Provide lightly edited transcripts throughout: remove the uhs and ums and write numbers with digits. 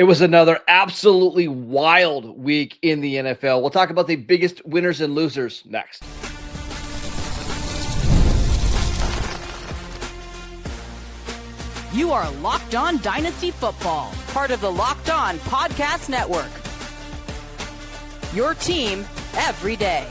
It was another absolutely wild week in the NFL. We'll talk about the biggest winners and losers next. You are Locked On Dynasty Football, part of the Locked On Podcast Network. Your team every day.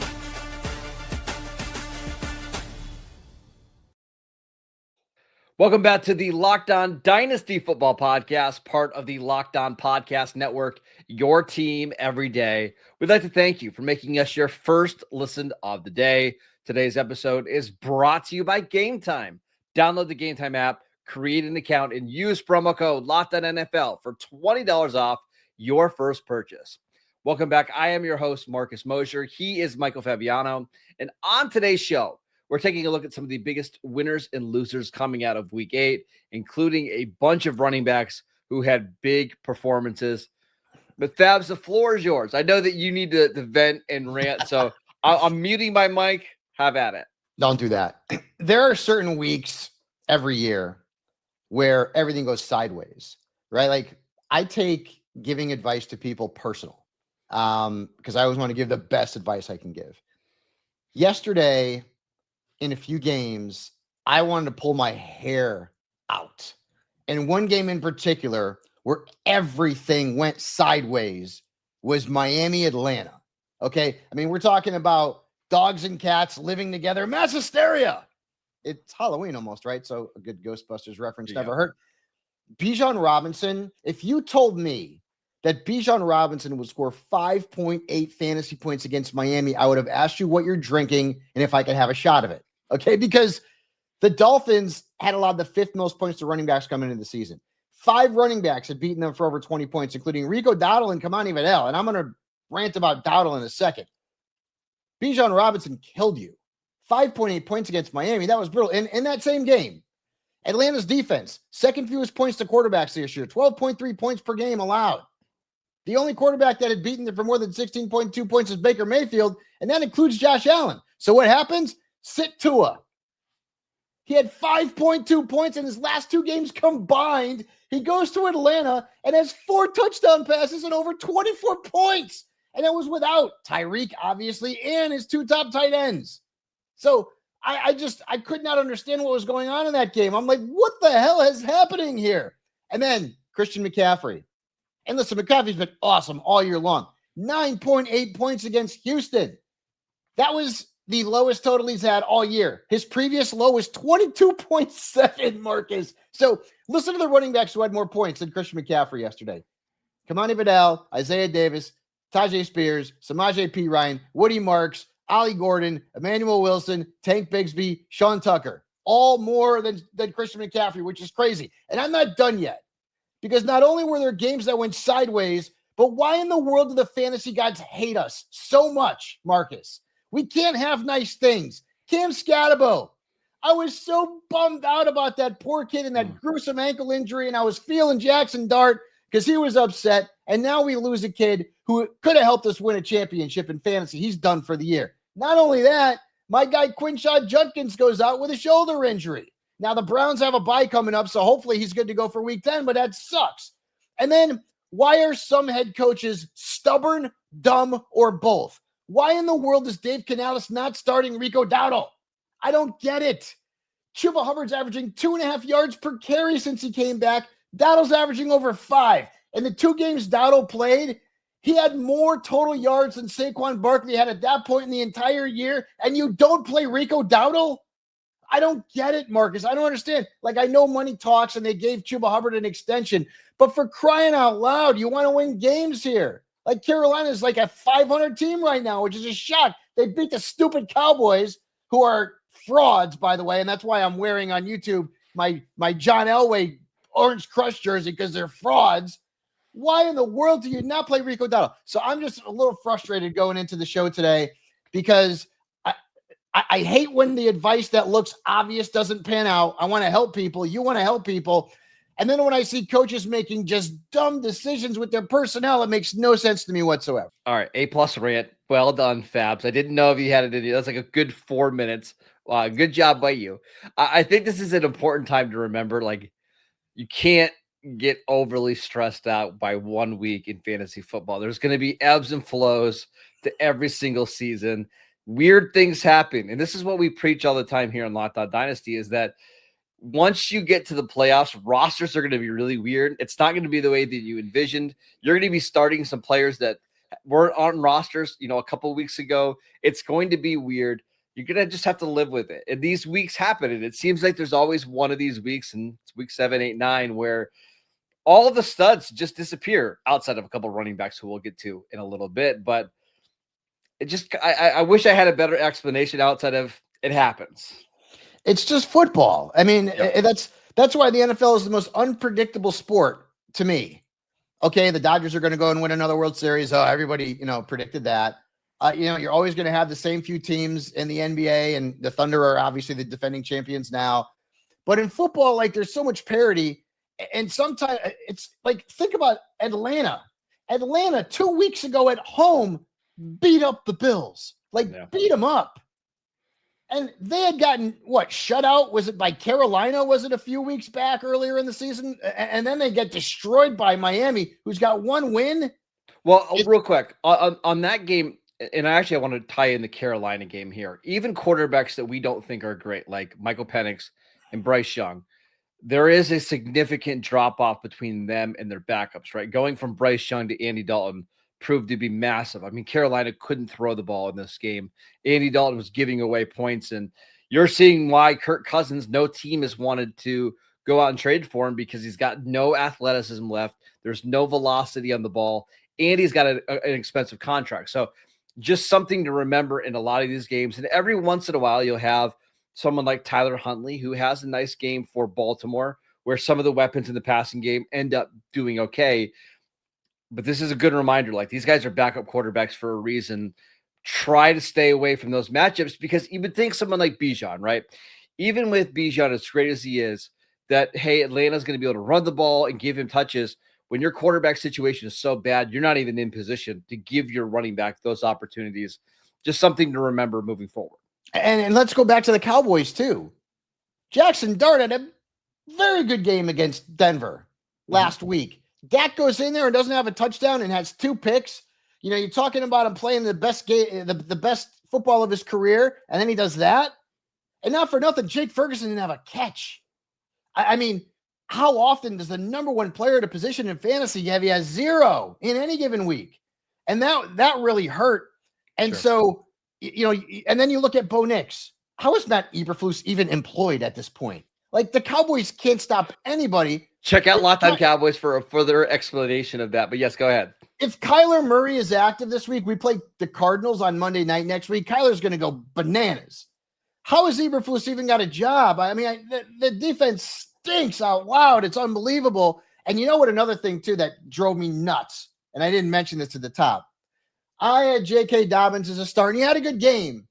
Welcome back to the Locked On Dynasty Football Podcast, part of the Locked On Podcast Network, your team every day. We'd like to thank you for making us your first listen of the day. Today's episode is brought to you by Game Time. Download the Game Time app, create an account, and use promo code LOCKEDONNFL for $20 off your first purchase. Welcome back. I am your host, Marcus Mosher. He is Michael Fabiano. And on today's show, we're taking a look at some of the biggest winners and losers coming out of week 8, including a bunch of running backs who had big performances. But Fabs, the floor is yours. I know that you need to vent and rant, so I'm muting my mic. Have at it. Don't do that. There are certain weeks every year where everything goes sideways, right? Like I take giving advice to people personal because I always want to give the best advice I can give. Yesterday, in a few games, I wanted to pull my hair out. And one game in particular where everything went sideways was Miami-Atlanta. Okay? I mean, we're talking about dogs and cats living together. Mass hysteria. It's Halloween almost, right? So a good Ghostbusters reference never hurt. Bijan Robinson, if you told me that Bijan Robinson would score 5.8 fantasy points against Miami, I would have asked you what you're drinking and if I could have a shot of it. Okay, because the Dolphins had allowed the 5th most points to running backs coming into the season. 5 running backs had beaten them for over 20 points, including Rico Dowdle and Kamani Vidal. And I'm going to rant about Dowdle in a second. Bijan Robinson killed you. 5.8 points against Miami. That was brutal. In that same game, Atlanta's defense, second fewest points to quarterbacks this year, 12.3 points per game allowed. The only quarterback that had beaten them for more than 16.2 points is Baker Mayfield, and that includes Josh Allen. So what happens? Sit Tua. He had 5.2 points in his last 2 games combined. He goes to Atlanta and has 4 touchdown passes and over 24 points. And that was without Tyreek, obviously, and his 2 top tight ends. So I could not understand what was going on in that game. I'm like, what the hell is happening here? And then Christian McCaffrey. And listen, McCaffrey's been awesome all year long. 9.8 points against Houston. That was the lowest total he's had all year. His previous low was 22.7, Marcus. So listen to the running backs who had more points than Christian McCaffrey yesterday. Kamani Vidal, Isaiah Davis, Tajay Spears, Samaje P. Ryan, Woody Marks, Ollie Gordon, Emmanuel Wilson, Tank Bigsby, Sean Tucker. All more than Christian McCaffrey, which is crazy. And I'm not done yet. Because not only were there games that went sideways, but why in the world do the fantasy gods hate us so much, Marcus? We can't have nice things. Cam Skattebo. I was so bummed out about that poor kid and that gruesome ankle injury, and I was feeling Jackson Dart because he was upset. And now we lose a kid who could have helped us win a championship in fantasy. He's done for the year. Not only that, my guy Quinshad Judkins goes out with a shoulder injury. Now, the Browns have a bye coming up, so hopefully he's good to go for week 10, but that sucks. And then, why are some head coaches stubborn, dumb, or both? Why in the world is Dave Canales not starting Rico Dowdle? I don't get it. Chuba Hubbard's averaging 2.5 yards per carry since he came back. Dowdle's averaging over 5. In the 2 games Dowdle played, he had more total yards than Saquon Barkley had at that point in the entire year, and you don't play Rico Dowdle? I don't get it, Marcus. I don't understand. Like, I know money talks and they gave Chuba Hubbard an extension, but for crying out loud, you want to win games here. Like, Carolina is like a 500 team right now, which is a shock. They beat the stupid Cowboys, who are frauds, by the way, and that's why I'm wearing on YouTube my John Elway Orange Crush jersey, because they're frauds. Why in the world do you not play Rico Dowdle? So I'm just a little frustrated going into the show today because I hate when the advice that looks obvious doesn't pan out. I want to help people. You want to help people. And then when I see coaches making just dumb decisions with their personnel, it makes no sense to me whatsoever. All right, A+ rant. Well done, Fabs. I didn't know if you had it in you. That's like a good 4 minutes. Good job by you. I think this is an important time to remember. Like, you can't get overly stressed out by 1 week in fantasy football. There's going to be ebbs and flows to every single season. Weird things happen. And this is what we preach all the time here on Locked On Dynasty, is that once you get to the playoffs, rosters are going to be really weird. It's not going to be the way that you envisioned. You're going to be starting some players that weren't on rosters, a couple of weeks ago. It's going to be weird. You're going to just have to live with it. And these weeks happen. And it seems like there's always one of these weeks, and it's week 7, 8, 9, where all of the studs just disappear outside of a couple of running backs who we'll get to in a little bit. But I wish I had a better explanation outside of it happens. It's just football. I mean, Yep. that's why the NFL is the most unpredictable sport to me. Okay, the Dodgers are going to go and win another World Series. Oh, everybody, predicted that. You're always going to have the same few teams in the NBA, and the Thunder are obviously the defending champions now. But in football, like, there's so much parity. And sometimes it's like, think about Atlanta. Atlanta 2 weeks ago at home beat up the Bills, beat them up. And they had gotten, shut out? Was it by Carolina? Was it a few weeks back earlier in the season? And then they get destroyed by Miami, who's got one win. Well, real quick, on that game, and I want to tie in the Carolina game here. Even quarterbacks that we don't think are great, like Michael Penix and Bryce Young, there is a significant drop-off between them and their backups, right? Going from Bryce Young to Andy Dalton proved to be massive. I mean, Carolina couldn't throw the ball in this game. Andy Dalton was giving away points, and you're seeing why Kirk Cousins, no team has wanted to go out and trade for him, because he's got no athleticism left. There's no velocity on the ball, and he's got an expensive contract. So just something to remember in a lot of these games. And every once in a while, you'll have someone like Tyler Huntley, who has a nice game for Baltimore, where some of the weapons in the passing game end up doing okay. But this is a good reminder. Like, these guys are backup quarterbacks for a reason. Try to stay away from those matchups, because you would think someone like Bijan, right? Even with Bijan, as great as he is, that, hey, Atlanta's going to be able to run the ball and give him touches. When your quarterback situation is so bad, you're not even in position to give your running back those opportunities. Just something to remember moving forward. And let's go back to the Cowboys too. Jackson Dart had a very good game against Denver last week. Dak goes in there and doesn't have a touchdown and has 2 picks. You're talking about him playing the best game, the best football of his career, and then he does that. And not for nothing, Jake Ferguson didn't have a catch. I mean, how often does the number one player at a position in fantasy have? He has 0 in any given week, and that really hurt. And so, and then you look at Bo Nix. How is Matt Eberflus even employed at this point? Like, the Cowboys can't stop anybody. Check out Locked On Cowboys for a further explanation of that. But yes, go ahead. If Kyler Murray is active this week, we play the Cardinals on Monday night next week. Kyler's going to go bananas. How has Eberflus even got a job? I mean, the defense stinks out loud. It's unbelievable. And you know what? Another thing too that drove me nuts, and I didn't mention this at the top. I had J.K. Dobbins as a star, and he had a good game.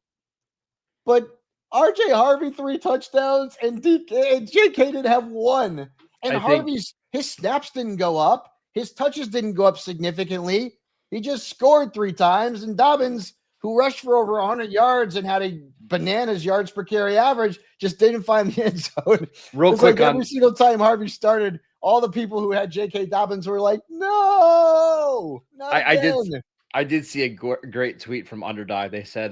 But R.J. Harvey 3 touchdowns, and J.K. didn't have 1. And Harvey's his snaps didn't go up. His touches didn't go up significantly. He just scored 3 times. And Dobbins, who rushed for over 100 yards and had a bananas yards per carry average, just didn't find the end zone. Real quick, every single time Harvey started, all the people who had J.K. Dobbins were like, no, not again. I did see a great tweet from Underdog. They said,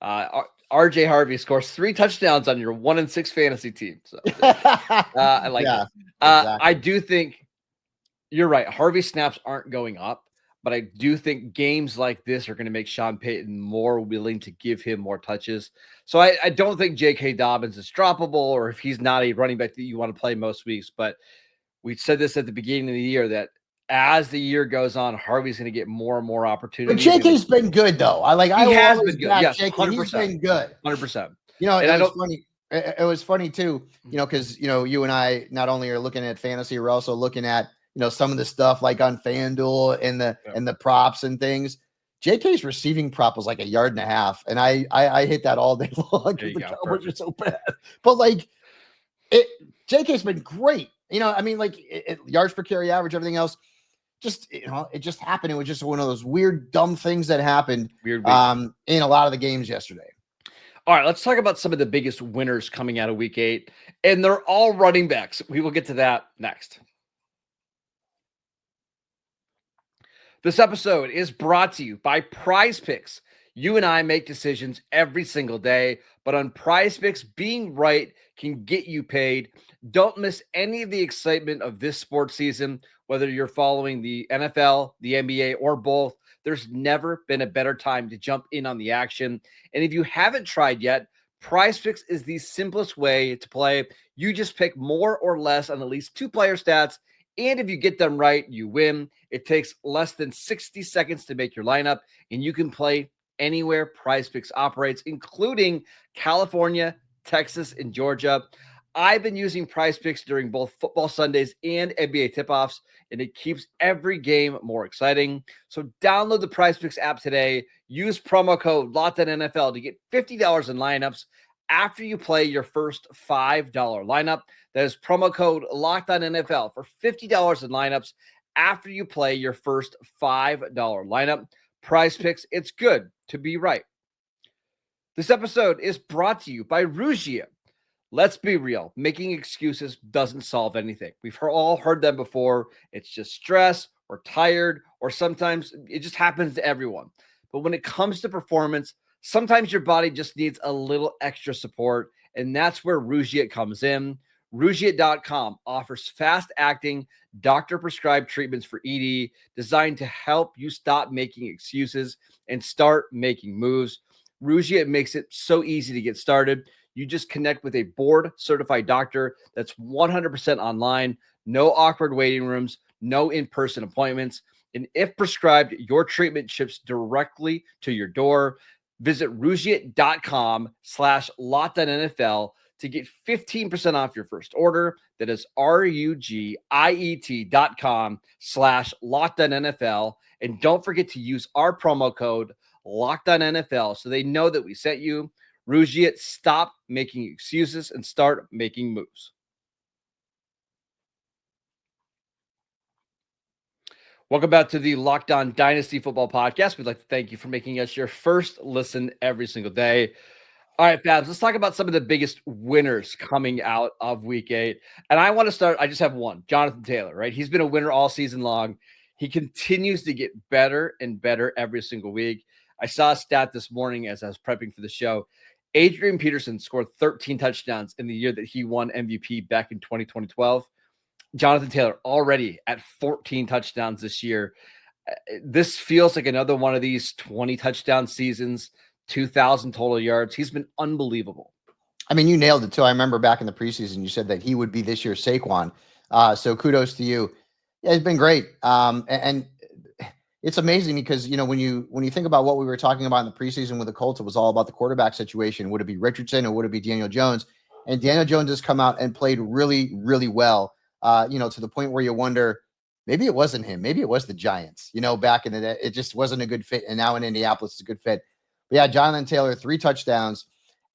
RJ Harvey scores 3 touchdowns on your 1-6 fantasy team. So I like it. Exactly. I do think you're right. Harvey snaps aren't going up, but I do think games like this are going to make Sean Payton more willing to give him more touches. So I don't think J.K. Dobbins is droppable, or if he's not a running back that you want to play most weeks. But we said this at the beginning of the year, that as the year goes on, Harvey's going to get more and more opportunities. But J.K.'s been good, though. He has been good. Yes, JK, 100%. He's been good. 100%. It was funny too, because, you and I not only are looking at fantasy, we're also looking at, some of the stuff like on FanDuel and the props and things. JK's receiving prop was like 1.5 yards. And I hit that all day long. The Cowboys are so bad. But JK's been great. Yards per carry average, everything else. Just, it just happened. It was just one of those weird, dumb things that happened in a lot of the games yesterday. All right, let's talk about some of the biggest winners coming out of week 8. And they're all running backs. We will get to that next. This episode is brought to you by Prize Picks. You and I make decisions every single day, but on Prize Picks, being right can get you paid. Don't miss any of the excitement of this sports season, whether you're following the NFL, the NBA, or both. There's never been a better time to jump in on the action. And if you haven't tried yet, Prize Picks is the simplest way to play. You just pick more or less on at least 2 player stats, and if you get them right, you win. It takes less than 60 seconds to make your lineup, and you can play anywhere Prize Picks operates, including California, Texas, and Georgia. I've been using Prize Picks during both football Sundays and NBA tip-offs, and it keeps every game more exciting. So download the Prize Picks app today. Use promo code LOCKEDONNFL to get $50 in lineups after you play your first $5 lineup. That is promo code LOCKEDONNFL for $50 in lineups after you play your first $5 lineup. Prize Picks, it's good to be right. This episode is brought to you by reshape. Let's be real. Making excuses doesn't solve anything. We've all heard them before. It's just stress or tired, or sometimes it just happens to everyone. But when it comes to performance, sometimes your body just needs a little extra support, and that's where reshape comes in. reshape.com offers fast-acting, doctor-prescribed treatments for ED designed to help you stop making excuses and start making moves. Reshape makes it so easy to get started. You just connect with a board-certified doctor that's 100% online, no awkward waiting rooms, no in-person appointments. And if prescribed, your treatment ships directly to your door. Visit reshape.com/LOCKEDONNFL to get 15% off your first order. That is RUGIET.com/LOCKEDONNFL. And don't forget to use our promo code LOCKEDONNFL so they know that we sent you. Reshape, stop making excuses and start making moves. Welcome back to the Locked On Dynasty Football Podcast. We'd like to thank you for making us your first listen every single day. All right, Fabs, let's talk about some of the biggest winners coming out of week 8. And I want to start, I just have one, Jonathan Taylor, right? He's been a winner all season long. He continues to get better and better every single week. I saw a stat this morning as I was prepping for the show. Adrian Peterson scored 13 touchdowns in the year that he won MVP back in 2012. Jonathan Taylor already at 14 touchdowns this year. This feels like another one of these 20 touchdown seasons, 2,000 total yards. He's been unbelievable. I mean, you nailed it too. I remember back in the preseason, you said that he would be this year's Saquon. So kudos to you. Yeah, it's been great. And it's amazing because, you know, when you think about what we were talking about in the preseason with the Colts, it was all about the quarterback situation. Would it be Richardson or would it be Daniel Jones? And Daniel Jones has come out and played really, really well, to the point where you wonder, maybe it wasn't him. Maybe it was the Giants, back in the day. It just wasn't a good fit. And now in Indianapolis, it's a good fit. But yeah, Jonathan Taylor, 3 touchdowns.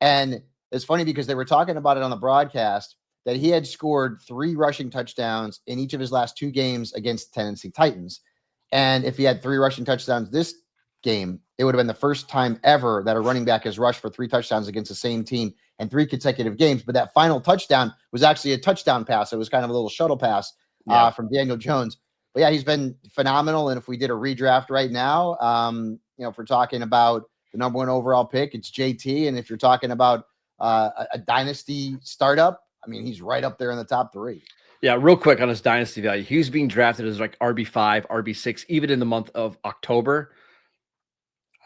And it's funny because they were talking about it on the broadcast that he had scored 3 rushing touchdowns in each of his last 2 games against Tennessee Titans. And if he had 3 rushing touchdowns this game, it would have been the first time ever that a running back has rushed for 3 touchdowns against the same team in 3 consecutive games. But that final touchdown was actually a touchdown pass. It was kind of a little shuttle pass from Daniel Jones. But yeah, he's been phenomenal. And if we did a redraft right now, if we're talking about the number 1 overall pick, it's JT. And if you're talking about a dynasty startup, I mean, he's right up there in the top 3. Yeah, real quick on his dynasty value. He was being drafted as like RB5, RB6, even in the month of October.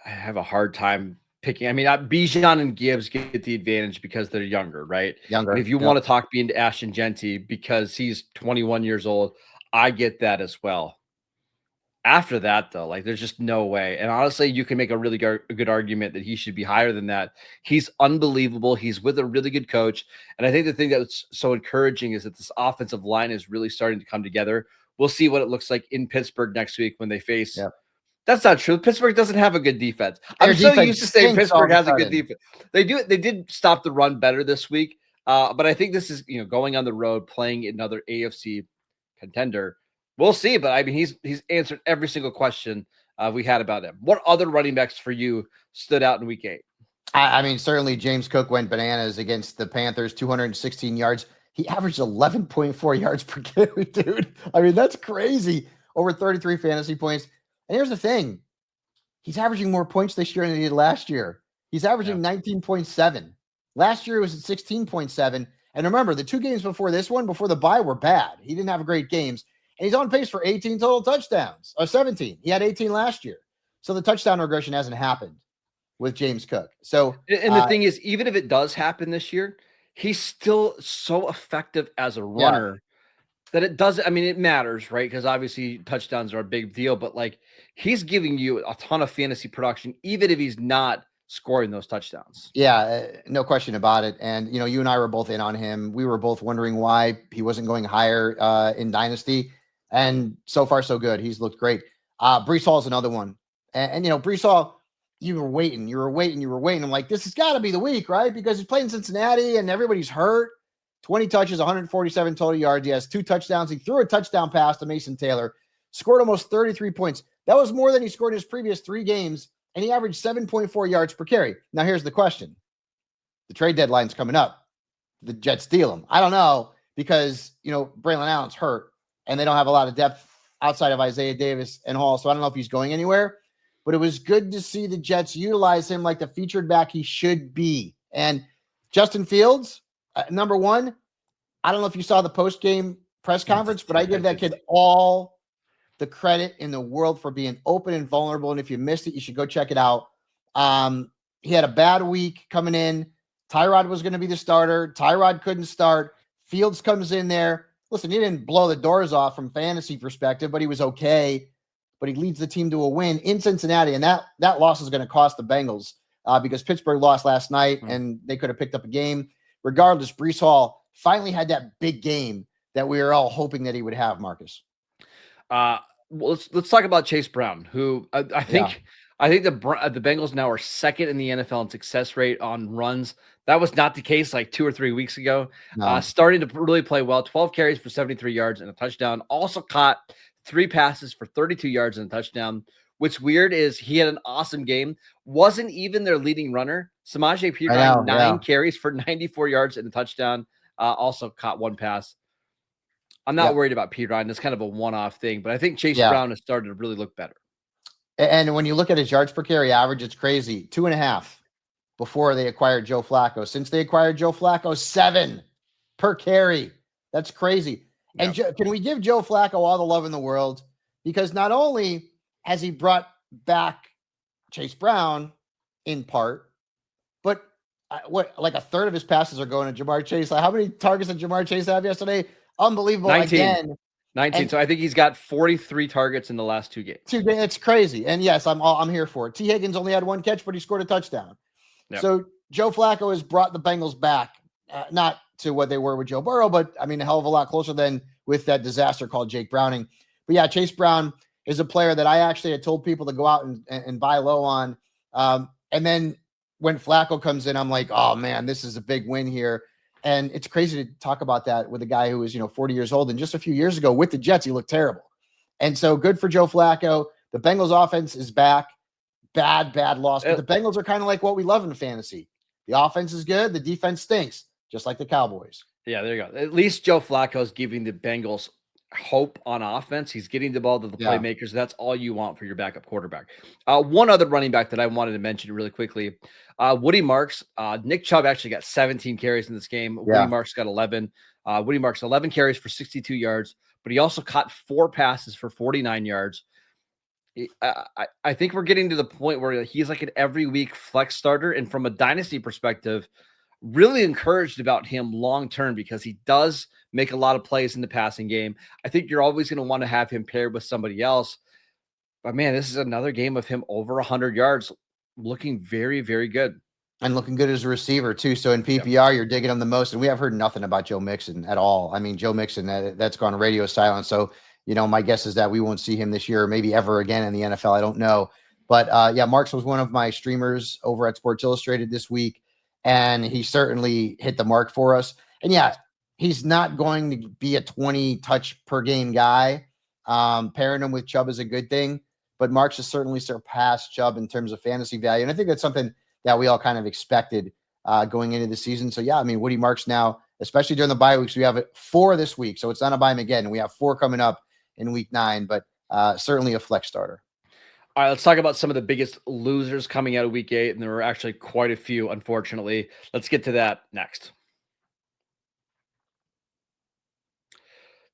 I have a hard time picking. I mean, Bijan and Gibbs get the advantage because they're younger, right? Younger. And if you want to talk me into Ashton Genty because he's 21 years old, I get that as well. After that, though, like there's just no way. And honestly, you can make a really good argument that he should be higher than that. He's unbelievable. He's with a really good coach. And I think the thing that's so encouraging is that this offensive line is really starting to come together. We'll see what it looks like in Pittsburgh next week when they face. Yeah. That's not true. Pittsburgh doesn't have a good defense. I'm so used to saying Pittsburgh has a good defense. They do. They did stop the run better this week. But I think this is, going on the road, playing another AFC contender. We'll see, but I mean, he's answered every single question we had about him. What other running backs for you stood out in week 8? I mean, certainly James Cook went bananas against the Panthers, 216 yards. He averaged 11.4 yards per carry, dude. I mean, that's crazy. Over 33 fantasy points. And here's the thing. He's averaging more points this year than he did last year. He's averaging 19.7. Last year it was at 16.7. And remember, the 2 games before this one, before the bye, were bad. He didn't have great games. And he's on pace for 18 total touchdowns, or 17. He had 18 last year. So the touchdown regression hasn't happened with James Cook. So, and the thing is, even if it does happen this year, he's still so effective as a runner that it doesn't. I mean, it matters, right? Because obviously touchdowns are a big deal, but like he's giving you a ton of fantasy production, even if he's not scoring those touchdowns. Yeah, no question about it. And, you and I were both in on him. We were both wondering why he wasn't going higher in Dynasty. And so far, so good. He's looked great. Breece Hall is another one. And Breece Hall, you were waiting. I'm like, this has got to be the week, right? Because he's playing Cincinnati and everybody's hurt. 20 touches, 147 total yards. He has 2 touchdowns. He threw a touchdown pass to Mason Taylor, scored almost 33 points. That was more than he scored in his previous 3 games. And he averaged 7.4 yards per carry. Now, here's the question. The trade deadline's coming up. The Jets steal him. I don't know because, Braylon Allen's hurt and they don't have a lot of depth outside of Isaiah Davis and Hall. So I don't know if he's going anywhere. But it was good to see the Jets utilize him like the featured back he should be. And Justin Fields, number 1, I don't know if you saw the post-game press conference, but I give that kid all the credit in the world for being open and vulnerable. And if you missed it, you should go check it out. He had a bad week coming in. Tyrod was going to be the starter. Tyrod couldn't start. Fields comes in there. Listen, he didn't blow the doors off from fantasy perspective, but he was okay. But he leads the team to a win in Cincinnati. And that loss is going to cost the Bengals because Pittsburgh lost last night and they could have picked up a game. Regardless, Breece Hall finally had that big game that we were all hoping that he would have, Marcus. Well, let's talk about Chase Brown, who I think the Bengals now are second in the NFL in success rate on runs. That was not the case like 2 or 3 weeks ago. No. Starting to really play well. 12 carries for 73 yards and a touchdown. Also caught 3 passes for 32 yards and a touchdown. What's weird is he had an awesome game. Wasn't even their leading runner. Samaje Perine, 9 carries for 94 yards and a touchdown. Also caught 1 pass. I'm not worried about Perine. It's kind of a one-off thing, but I think Chase Brown has started to really look better. And when you look at his yards per carry average, it's crazy. 2.5 before they acquired Joe Flacco. Since they acquired Joe Flacco, 7 per carry. That's crazy. And can we give Joe Flacco all the love in the world? Because not only has he brought back Chase Brown in part, but like a third of his passes are going to Jamar Chase. Like, how many targets did Jamar Chase have yesterday? Unbelievable. 19. Again. 19. So I think he's got 43 targets in the last 2 games. It's crazy. And yes, I'm here for it. T. Higgins only had 1 catch, but he scored a touchdown. Yep. So Joe Flacco has brought the Bengals back, not to what they were with Joe Burrow, but I mean, a hell of a lot closer than with that disaster called Jake Browning. But yeah, Chase Brown is a player that I actually had told people to go out and buy low on. And then when Flacco comes in, I'm like, oh man, this is a big win here. And it's crazy to talk about that with a guy who is, 40 years old. And just a few years ago with the Jets, he looked terrible. And so good for Joe Flacco. The Bengals offense is back. Bad loss. But the Bengals are kind of like what we love in fantasy. The offense is good. The defense stinks, just like the Cowboys. Yeah, there you go. At least Joe Flacco is giving the Bengals hope on offense. He's getting the ball to the playmakers. That's all you want for your backup quarterback. One other running back that I wanted to mention really quickly, Woody Marks. Nick Chubb actually got 17 carries in this game. Woody Marks got 11. Woody Marks 11 carries for 62 yards, but he also caught 4 passes for 49 yards. I think we're getting to the point where he's like an every week flex starter. And from a dynasty perspective, really encouraged about him long term because he does make a lot of plays in the passing game. I think you're always going to want to have him paired with somebody else. But man, this is another game of him over 100 yards, looking very, very good. And looking good as a receiver too. So in PPR, you're digging him the most. And we have heard nothing about Joe Mixon at all. I mean, Joe Mixon, that's gone radio silent. So, my guess is that we won't see him this year or maybe ever again in the NFL. I don't know. But Marks was one of my streamers over at Sports Illustrated this week. And he certainly hit the mark for us. And he's not going to be a 20 touch per game guy. Pairing him with Chubb is a good thing, but Marks has certainly surpassed Chubb in terms of fantasy value. And I think that's something that we all kind of expected going into the season. So Woody Marks now, especially during the bye weeks, we have 4 this week. So it's not a buy him again. We have 4 coming up in week 9, but certainly a flex starter. All right, let's talk about some of the biggest losers coming out of week 8, and there were actually quite a few, unfortunately. Let's get to that next.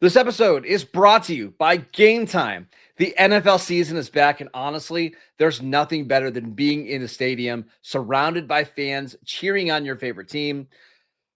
This episode is brought to you by Game Time. The NFL season is back, and honestly, there's nothing better than being in the stadium, surrounded by fans, cheering on your favorite team.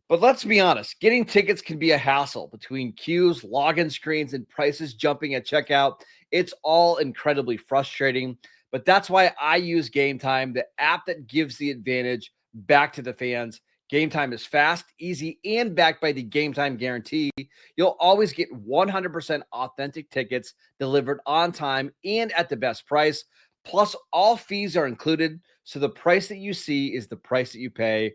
But let's be honest, getting tickets can be a hassle between queues, login screens, and prices jumping at checkout. It's all incredibly frustrating, but that's why I use Game Time, the app that gives the advantage back to the fans. Game Time is fast, easy, and backed by the Game Time guarantee. You'll always get 100% authentic tickets delivered on time and at the best price. Plus, all fees are included, so the price that you see is the price that you pay.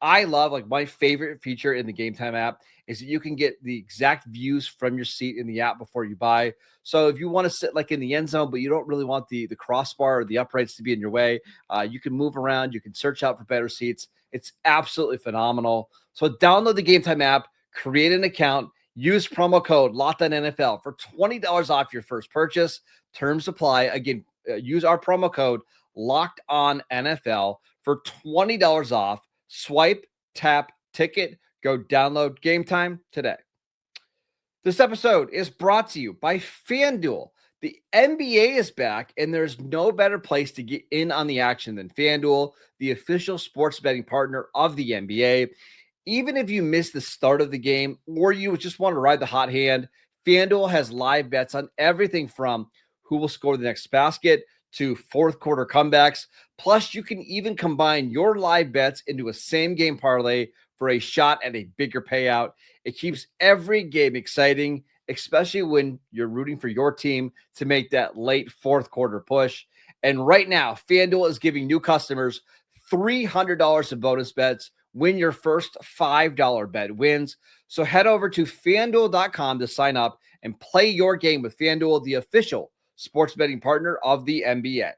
I love, like, my favorite feature in the Game Time app is that you can get the exact views from your seat in the app before you buy. So if you want to sit like in the end zone, but you don't really want the crossbar or the uprights to be in your way, you can move around. You can search out for better seats. It's absolutely phenomenal. So download the Game Time app, create an account, use promo code LOCKEDONNFL for $20 off your first purchase. Terms apply. Again, use our promo code LOCKEDONNFL for $20 off. Swipe, tap, ticket, go download Game Time today. This episode is brought to you by FanDuel. The NBA is back, and there's no better place to get in on the action than FanDuel, the official sports betting partner of the NBA. Even if you miss the start of the game or you just want to ride the hot hand, FanDuel has live bets on everything from who will score the next basket to fourth quarter comebacks. Plus, you can even combine your live bets into a same game parlay for a shot at a bigger payout. It keeps every game exciting, especially when you're rooting for your team to make that late fourth quarter push. And right now, FanDuel is giving new customers $300 in bonus bets when your first $5 bet wins. So head over to FanDuel.com to sign up and play your game with FanDuel, the official sports betting partner of the NBA.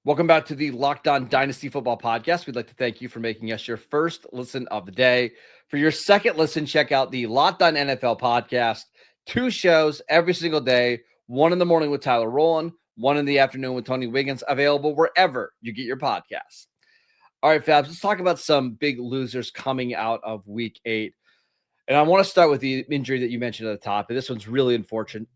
Welcome back to the Locked On Dynasty Football Podcast. We'd like to thank you for making us your first listen of the day. For your second listen, check out the Locked On NFL Podcast. 2 shows every single day, one in the morning with Tyler Rowland, one in the afternoon with Tony Wiggins, available wherever you get your podcasts. All right, Fabs, let's talk about some big losers coming out of week 8. And I want to start with the injury that you mentioned at the top. And this one's really unfortunate.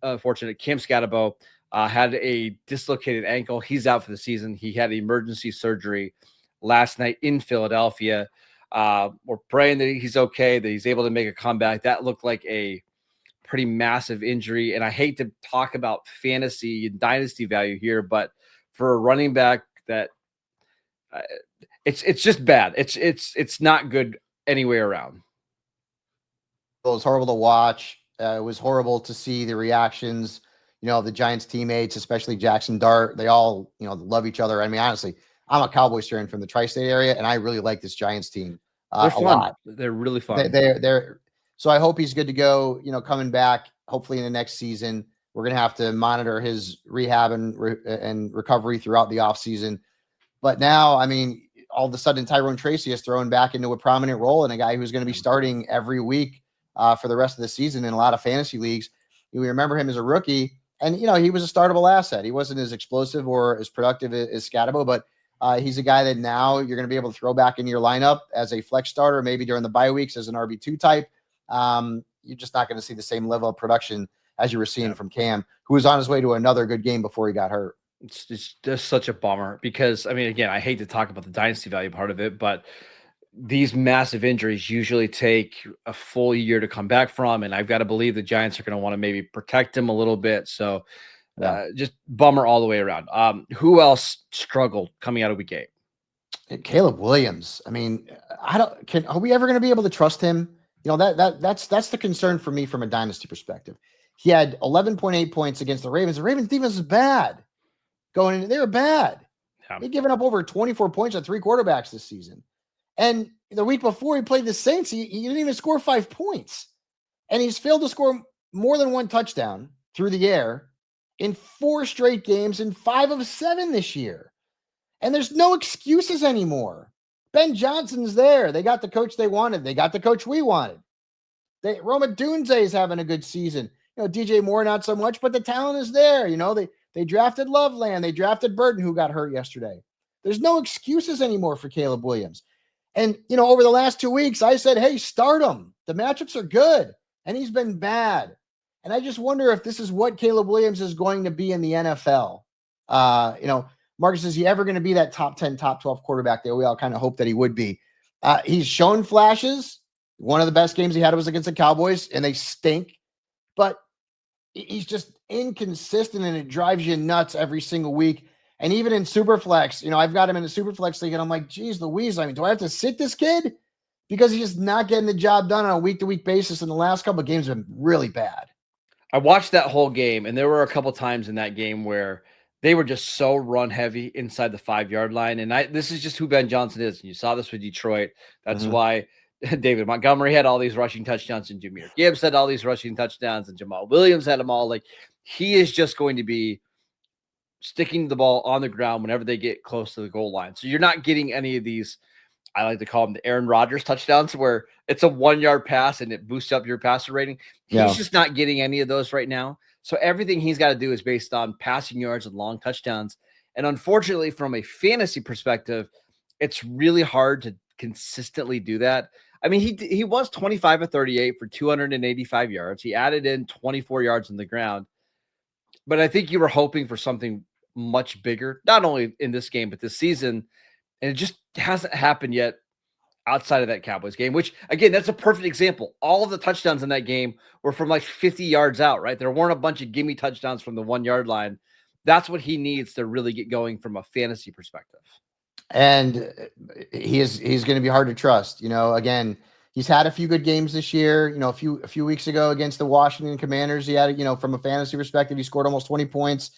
Cam Skattebo had a dislocated ankle. He's out for the season. He had emergency surgery last night in Philadelphia. We're praying that he's okay, that he's able to make a comeback. That looked like a pretty massive injury. And I hate to talk about fantasy and dynasty value here, but for a running back, that it's just bad. It's not good any way around. It was horrible to watch. It was horrible to see the reactions, the Giants teammates, especially Jackson Dart. They all, love each other. I mean, honestly, I'm a Cowboys fan from the tri-state area, and I really like this Giants team They're fun. a lot. They're really fun. They're so I hope he's good to go, coming back, hopefully in the next season. We're going to have to monitor his rehab and recovery throughout the offseason. But now, I mean, all of a sudden, Tyrone Tracy is thrown back into a prominent role and a guy who's going to be starting every week for the rest of the season in a lot of fantasy leagues. We remember him as a rookie, and he was a startable asset. He wasn't as explosive or as productive as Skattebo, but he's a guy that now you're going to be able to throw back into your lineup as a flex starter, maybe during the bye weeks as an RB2 type. You're just not going to see the same level of production as you were seeing from Cam, who was on his way to another good game before he got hurt. It's just such a bummer because, I mean, again, I hate to talk about the dynasty value part of it, but these massive injuries usually take a full year to come back from. And I've got to believe the Giants are going to want to maybe protect him a little bit. So just bummer all the way around. Who else struggled coming out of week 8? Caleb Williams. I mean, are we ever going to be able to trust him? That's the concern for me from a dynasty perspective. He had 11.8 points against the Ravens. The Ravens defense is bad going in. They were bad. Yeah. They've given up over 24 points on 3 quarterbacks this season. And the week before he played the Saints, he didn't even score 5 points. And he's failed to score more than 1 touchdown through the air in 4 straight games and 5 of 7 this year. And there's no excuses anymore. Ben Johnson's there. They got the coach they wanted. They got the coach we wanted. Roma Dunze is having a good season. DJ Moore, not so much, but the talent is there. They drafted Loveland. They drafted Burton, who got hurt yesterday. There's no excuses anymore for Caleb Williams. And, over the last 2 weeks, I said, hey, start him. The matchups are good. And he's been bad. And I just wonder if this is what Caleb Williams is going to be in the NFL. Marcus, is he ever going to be that top 10, top 12 quarterback that we all kind of hope that he would be? He's shown flashes. One of the best games he had was against the Cowboys, and they stink. But he's just inconsistent, and it drives you nuts every single week. And even in Superflex, I've got him in a Superflex league, and I'm like, geez Louise, do I have to sit this kid? Because he's just not getting the job done on a week-to-week basis, and the last couple of games have been really bad. I watched that whole game, and there were a couple times in that game where they were just so run heavy inside the 5-yard line. And this is just who Ben Johnson is. And you saw this with Detroit. That's why David Montgomery had all these rushing touchdowns, and Jahmyr Gibbs had all these rushing touchdowns, and Jamal Williams had them all. Like, he is just going to be sticking the ball on the ground whenever they get close to the goal line. So you're not getting any of these, I like to call them the Aaron Rodgers touchdowns, where it's a 1-yard pass and it boosts up your passer rating. He's just not getting any of those right now. So everything he's got to do is based on passing yards and long touchdowns. And unfortunately, from a fantasy perspective, it's really hard to consistently do that. I mean, he was 25 of 38 for 285 yards. He added in 24 yards on the ground. But I think you were hoping for something much bigger, not only in this game, but this season. And it just hasn't happened yet outside of that Cowboys game, which, again, that's a perfect example. All of the touchdowns in that game were from like 50 yards out, right? There weren't a bunch of gimme touchdowns from the 1-yard line. That's what he needs to really get going from a fantasy perspective. And he's going to be hard to trust. Again, he's had a few good games this year. A few weeks ago against the Washington Commanders, he had, from a fantasy perspective, he scored almost 20 points.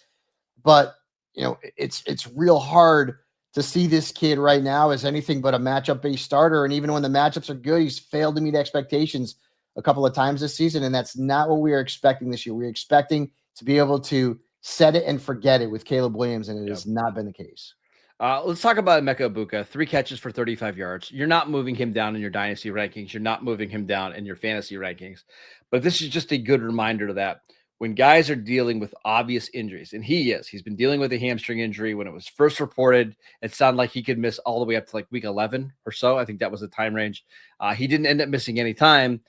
But, it's real hard to see this kid right now as anything but a matchup-based starter. And even when the matchups are good, he's failed to meet expectations a couple of times this season. And that's not what we are expecting this year. We're expecting to be able to set it and forget it with Caleb Williams, and it has not been the case. Let's talk about Emeka Egbuka. 3 catches for 35 yards. You're not moving him down in your dynasty rankings. You're not moving him down in your fantasy rankings. But this is just a good reminder that when guys are dealing with obvious injuries, and he's been dealing with a hamstring injury. When it was first reported, it sounded like he could miss all the way up to like week 11 or so. I think that was the time range. He didn't end up missing any time,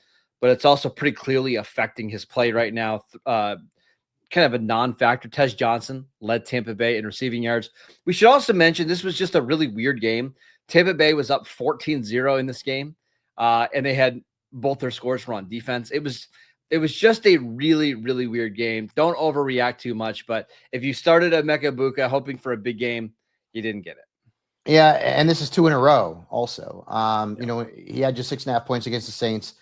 but it's also pretty clearly affecting his play right now. Kind of a non-factor. Tez Johnson led Tampa Bay in receiving yards. We should also mention this was just a really weird game. Tampa Bay was up 14-0 in this game, and they had both their scores were on defense. It was just a really, really weird game. Don't overreact too much, but if you started Emeka Egbuka hoping for a big game, you didn't get it. Yeah, and this is 2 in a row also. He had just 6.5 points against the Saints.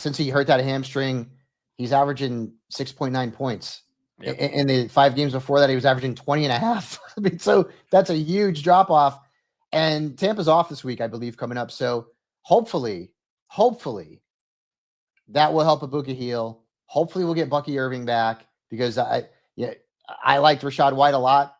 Since he hurt that hamstring, he's averaging 6.9 points. Yep. In the 5 games before that, he was averaging 20.5. I mean, so that's a huge drop off. And Tampa's off this week, I believe, coming up. So hopefully that will help Egbuka heal. Hopefully we'll get Bucky Irving back, because I liked Rachaad White a lot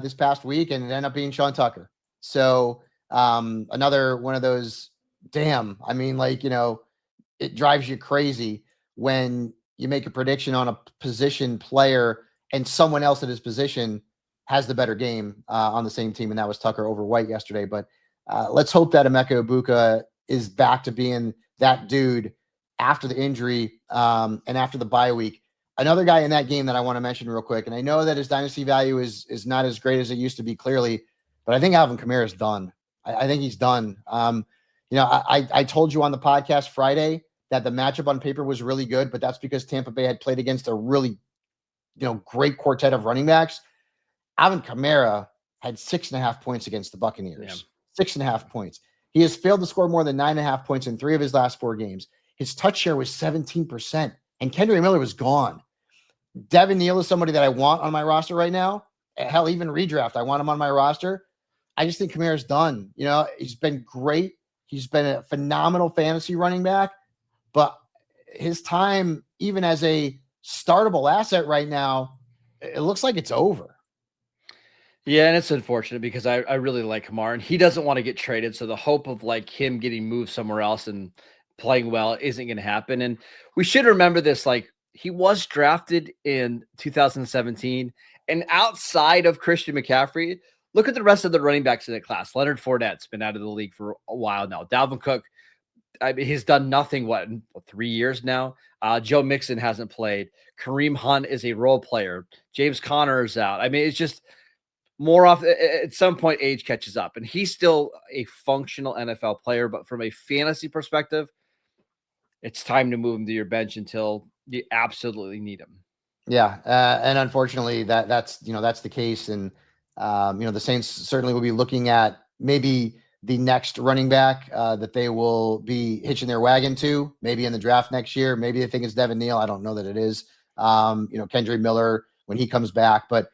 this past week, and it ended up being Sean Tucker. So another one of those, it drives you crazy when you make a prediction on a position player and someone else at his position has the better game on the same team, and that was Tucker over White yesterday. But let's hope that Emeka Egbuka is back to being that dude after the injury and after the bye week. Another guy in that game that I want to mention real quick, and I know that his dynasty value is not as great as it used to be, clearly, but I think Alvin Kamara is done. I think he's done. I told you on the podcast Friday that the matchup on paper was really good, but that's because Tampa Bay had played against a really, great quartet of running backs. Alvin Kamara had 6.5 points against the Buccaneers. Yeah. 6.5 points. He has failed to score more than 9.5 points in 3 of his last 4 games. His touch share was 17%, and Kendrick Miller was gone. Devin Neal is somebody that I want on my roster right now. Hell, even redraft, I want him on my roster. I just think Kamara's done. He's been great. He's been a phenomenal fantasy running back, but his time, even as a startable asset right now, it looks like it's over. Yeah, and it's unfortunate because I really like Kamara, and he doesn't want to get traded. So the hope of like him getting moved somewhere else and playing well isn't going to happen. And we should remember this, like, he was drafted in 2017. And outside of Christian McCaffrey, look at the rest of the running backs in the class. Leonard Fournette's been out of the league for a while now. Dalvin Cook, I mean, he's done nothing, in 3 years now? Joe Mixon hasn't played. Kareem Hunt is a role player. James Conner is out. I mean, it's just more off. At some point, age catches up. And he's still a functional NFL player. But from a fantasy perspective, it's time to move him to your bench until you absolutely need him. Yeah, and unfortunately, that's the case, and the Saints certainly will be looking at maybe the next running back that they will be hitching their wagon to, maybe in the draft next year. Maybe they think it's Devin Neal. I don't know that it is. Kendry Miller when he comes back, but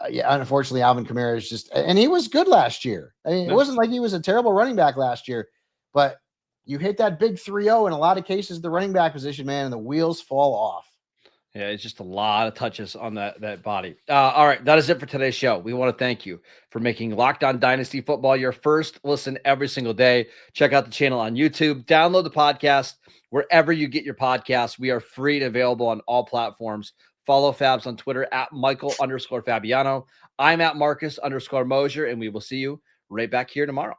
yeah, unfortunately, Alvin Kamara is just, and he was good last year. I mean, it wasn't like he was a terrible running back last year, but you hit that big 3-0 in a lot of cases, the running back position, man, and the wheels fall off. Yeah, it's just a lot of touches on that body. All right, that is it for today's show. We want to thank you for making Locked On Dynasty Football your first listen every single day. Check out the channel on YouTube. Download the podcast wherever you get your podcasts. We are free and available on all platforms. Follow Fabs on Twitter at Michael_Fabiano. I'm at Marcus_Mosher, and we will see you right back here tomorrow.